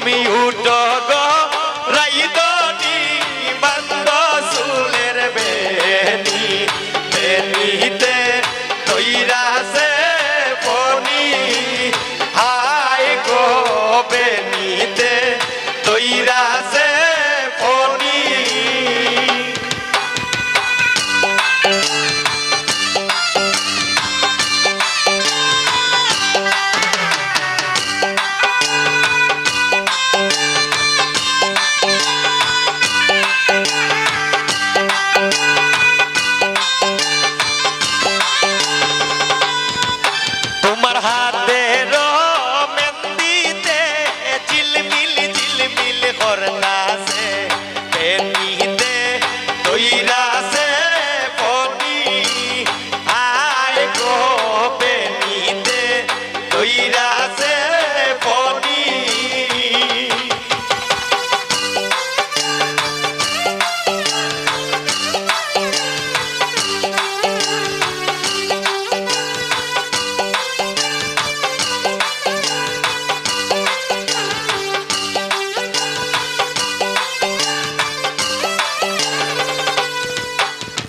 তুমি উঠো গো রাইদনি বান্দ চুলের বেনি বেনিতে তৈরাছে ফনি হাই গো বেনিতে তৈরাছে ফনি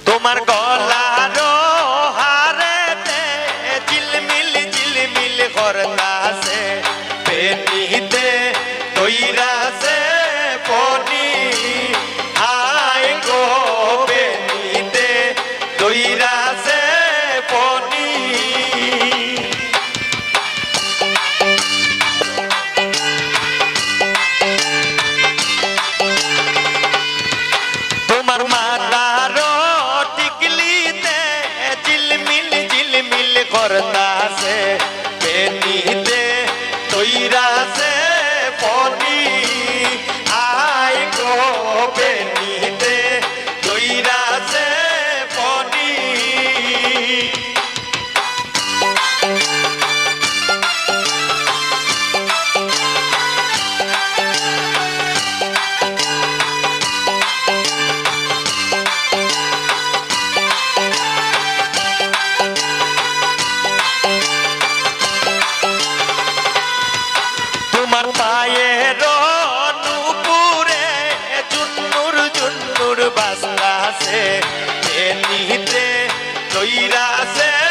তোমার গলার হারেতে ঝিলমিল ঝিলমিল করতাছে বেনিতে তৈরাছে ফনি আয় গো বেনিতে তৈরাছে ফনি তোমার মাতার করতাছে বেনিতে তৈরাছে ফনি আয় গো বেনিতে তৈরাছে ফনি তোমার পায়ের নুপুরে জুন্নুর জুন্নুর বাজতাছে বেনিতে তৈরাছে